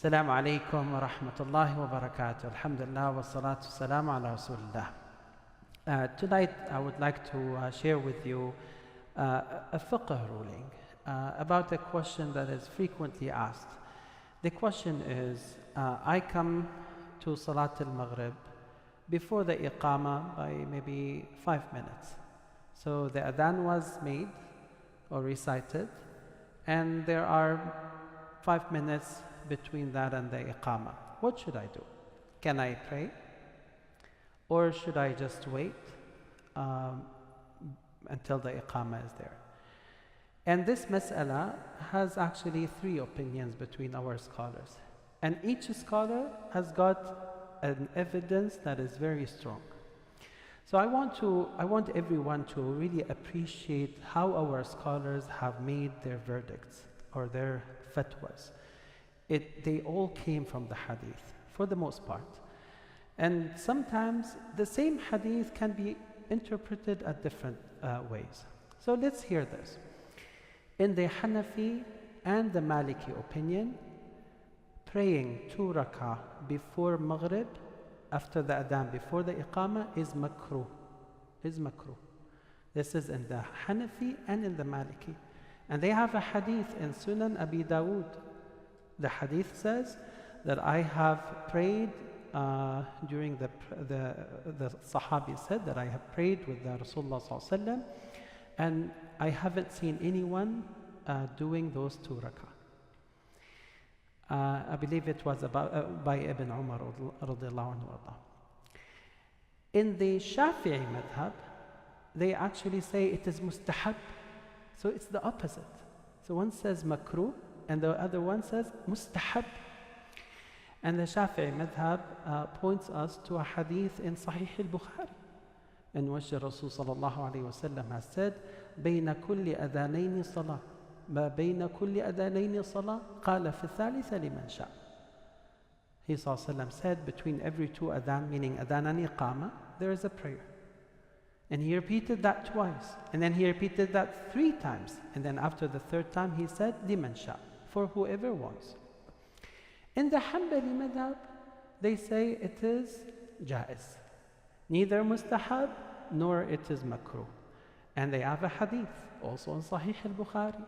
Assalamu alaikum wa rahmatullahi wa barakatuh. Alhamdulillah wa salatu salam ala rasulillah. Tonight I would like to share with you a fiqh ruling about a question that is frequently asked. The question is, I come to Salat al-Maghrib before the Iqamah by maybe 5 minutes. So the adhan was made or recited, and there are 5 minutes between that and the Iqamah. What should I do? Can I pray? Or should I just wait until the Iqamah is there? And this mas'ala has actually 3 opinions between our scholars. And each scholar has got an evidence that is very strong. So I want everyone to really appreciate how our scholars have made their verdicts or their fatwas. They all came from the hadith, for the most part. And sometimes the same hadith can be interpreted at different ways. So let's hear this. In the Hanafi and the Maliki opinion, praying 2 rak'ah before Maghrib, after the adhan, before the Iqamah, is makruh. This is in the Hanafi and in the Maliki. And they have a hadith in Sunan Abi Dawud. The hadith says that I have prayed during the Sahabi said that I have prayed with the Rasulullah ﷺ, and I haven't seen anyone doing those 2 rak'ah. I believe it was by Ibn Umar radiallahu anhu. In the Shafi'i madhab, they actually say it is mustahab. So it's the opposite. So one says makruh and the other one says mustahab. And the Shafi'i madhab points us to a hadith in Sahih al-Bukhari, in which the Rasul sallallahu alayhi wa sallam has said, بين كل أذانين صلاة ما بين كل أذانين صلاة قال في الثالثة لمن شاء. He sallallahu said, between every 2 adhan, meaning adhan and iqamah, there is a prayer. And he repeated that twice, and then he repeated that 3 times, and then after the 3rd time he said لمن شاء, for whoever wants. In the Hanbali madhab, they say it is jaiz, neither mustahab nor it is makruh. And they have a hadith also in Sahih al-Bukhari.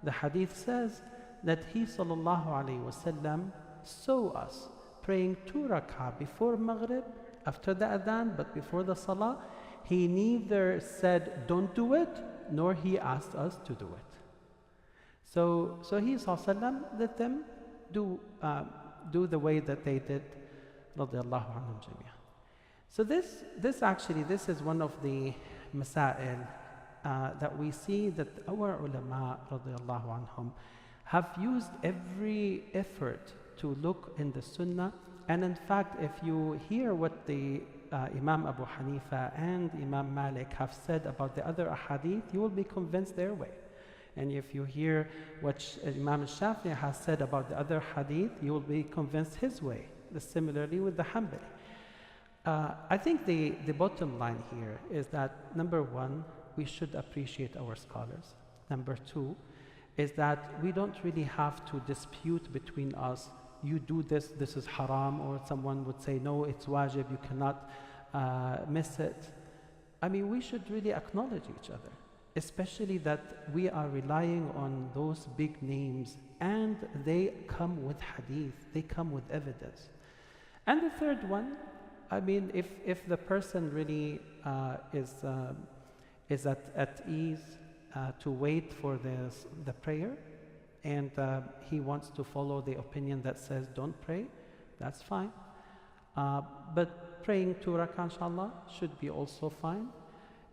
The hadith says that he sallallahu alayhi wa sallam saw us praying 2 rak'ah before Maghrib, after the adhan, but before the salah. He neither said don't do it, nor he asked us to do it. So he sallallahu alayhi wa sallam let them do the way that they did, radiallahu anhum jamia. So this is one of the masail that we see that our ulama radiallahu anhum have used every effort to look in the sunnah. And in fact, if you hear what the Imam Abu Hanifa and Imam Malik have said about the other ahadith, you will be convinced their way. And if you hear what Imam Shafi'i has said about the other hadith, you will be convinced his way. Similarly with the Hanbali. I think the bottom line here is that, number 1, we should appreciate our scholars. Number 2 is that we don't really have to dispute between us, you do this is haram, or someone would say, no, it's wajib, you cannot miss it. I mean, we should really acknowledge each other, especially that we are relying on those big names and they come with hadith, they come with evidence. And the 3rd one, I mean, if the person really is at ease to wait for the prayer, and he wants to follow the opinion that says don't pray, that's fine. But praying 2 rak'ah, inshallah, should be also fine.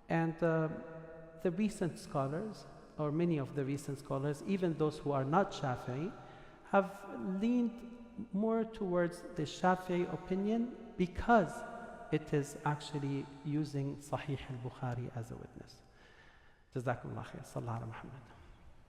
And the recent scholars, or many of the recent scholars, even those who are not Shafi'i, have leaned more towards the Shafi'i opinion because it is actually using Sahih al-Bukhari as a witness. Jazakumullah khair. Sallallahu ala Muhammad.